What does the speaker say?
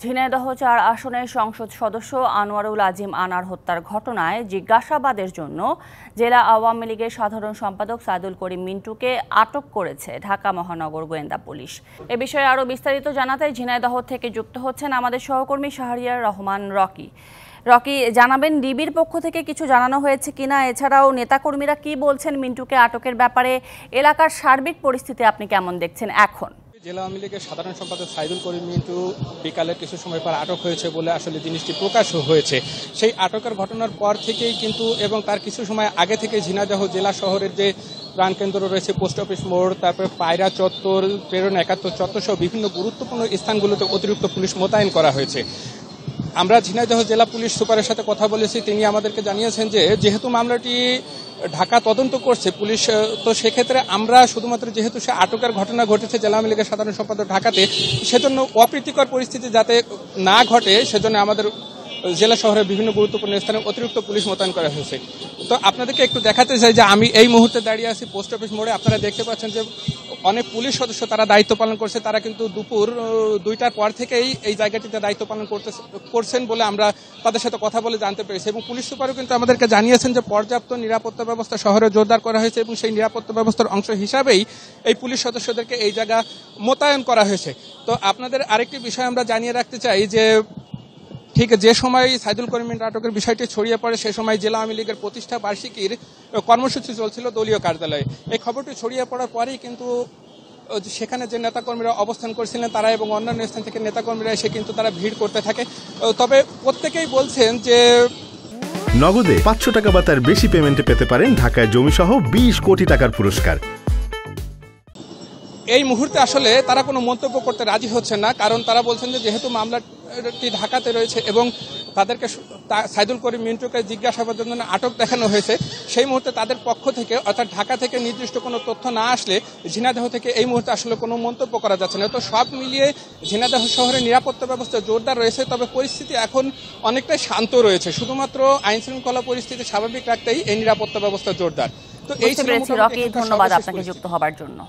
ঝিনাইদহ ৪ আসনের সংসদ সদস্য আনোয়ারুল আজিম আনার হত্যার ঘটনায় জিজ্ঞাসাবাদের জন্য জেলা আওয়ামী লীগের সাধারণ সম্পাদক সাইদুল করিম মিন্টুকে আটক করেছে ঢাকা মহানগর গোয়েন্দা পুলিশ। এ বিষয়ে আরও বিস্তারিত জানাতে ঝিনাইদহ থেকে যুক্ত হচ্ছেন আমাদের সহকর্মী শাহরিয়ার রহমান রকি। রকি, জানাবেন ডিবির পক্ষ থেকে কিছু জানানো হয়েছে কিনা, এছাড়াও নেতাকর্মীরা কি বলছেন মিন্টুকে আটকের ব্যাপারে, এলাকার সার্বিক পরিস্থিতি আপনি কেমন দেখছেন এখন? জেলা আওয়ামী লীগের সাধারণ সম্পাদক সাইদুল করিম মিন্টু বিকালে কিছু সময় পর আটক হয়েছে বলে আসলে জিনিসটি প্রকাশ হয়েছে। সেই আটকের ঘটনার পর থেকেই কিন্তু এবং তার কিছু সময় আগে থেকে ঝিনাইদহ জেলা শহরের যে প্রাণকেন্দ্র রয়েছে পোস্ট অফিস মোড়, তারপরে পায়রা চত্বর, প্রেরণ ৭১ চত্বর সহ বিভিন্ন গুরুত্বপূর্ণ স্থানগুলোতে অতিরিক্ত পুলিশ মোতায়েন করা হয়েছে। আমরা ঝিনাইদহ জেলা পুলিশ সুপারের সাথে কথা বলেছি, তিনি আমাদেরকে জানিয়েছেন যে যেহেতু মামলাটি ঢাকা তদন্ত করছে পুলিশ, তো সেক্ষেত্রে আমরা শুধুমাত্র যেহেতু সে আটকের ঘটনা ঘটেছে জেলা আওয়ামী লীগের সাধারণ সম্পাদক ঢাকাতে, সেজন্য অপ্রীতিকর পরিস্থিতি যাতে না ঘটে সেজন্য আমাদের জেলা শহরের বিভিন্ন গুরুত্বপূর্ণ স্থানে অতিরিক্ত পুলিশ মোতায়েন করা হয়েছে। তো আপনাদেরকে একটু দেখাতে চাই যে আমি এই মুহূর্তে দাঁড়িয়ে আছি পোস্ট অফিস মোড়ে। আপনারা দেখতে পাচ্ছেন যে অনেক পুলিশ সদস্য তারা দায়িত্ব পালন করছে, তারা কিন্তু দুপুর 2টার পর থেকেই এই জায়গাটিতে দায়িত্ব পালন করছেন বলে আমরা তাদের সাথে কথা বলে জানতে পেরেছি। এবং পুলিশ সুপারও কিন্তু আমাদেরকে জানিয়েছেন যে পর্যাপ্ত নিরাপত্তা ব্যবস্থা শহরে জোরদার করা হয়েছে এবং সেই নিরাপত্তা ব্যবস্থার অংশ হিসাবেই এই পুলিশ সদস্যদেরকে এই জায়গা মোতায়েন করা হয়েছে। তো আপনাদের আরেকটি বিষয় আমরা জানিয়ে রাখতে চাই যে ঠিক যে সময় সাইদুল করিম মিন্টু আটকের বিষয়টি ছড়িয়ে পড়ে সে সময় জেলা আওয়ামী লীগের প্রতিষ্ঠা বার্ষিকীর কর্মসূচি চলছিল দলীয় কার্যালয়ে। এই খবরটি ছড়িয়ে পড়ার পরেই কিন্তু সেখানে যে নেতাকর্মীরা অবস্থান করছিলেন তারা এবং অন্যান্য স্থান থেকে নেতাকর্মীরা এসে কিন্তু তারা ভিড় করতে থাকে। তবে প্রত্যেকেই বলছেন যে নগদে 500 টাকা বা তার বেশি পেমেন্টে পেতে পারেন ঢাকায় জমিসহ 20 কোটি টাকার পুরস্কার। এই মুহূর্তে আসলে তারা কোনো মন্তব্য করতে রাজি হচ্ছেন না, কারণ তারা বলছেন যে যেহেতু মামলাটি ঢাকাতে রয়েছে এবং তাদেরকে সাইদুল করিম মিন্টুকে জিজ্ঞাসাবাদের জন্য আটক দেখানো হয়েছে, সেই মুহূর্তে তাদের পক্ষ থেকে অর্থাৎ ঢাকা থেকে নির্দিষ্ট কোনো তথ্য না আসলে ঝিনাইদহ থেকে এই মুহূর্তে আসলে কোনো মন্তব্য করা যাচ্ছে না। তো সব মিলিয়ে ঝিনাইদহ শহরের নিরাপত্তা ব্যবস্থা জোরদার রয়েছে, তবে পরিস্থিতি এখন অনেকটাই শান্ত রয়েছে। শুধুমাত্র আইন শৃঙ্খলা পরিস্থিতি স্বাভাবিক রাখতেই এই নিরাপত্তা ব্যবস্থা জোরদার। তো এই ছিল, ধন্যবাদ আপনাকে যুক্ত হবার জন্য।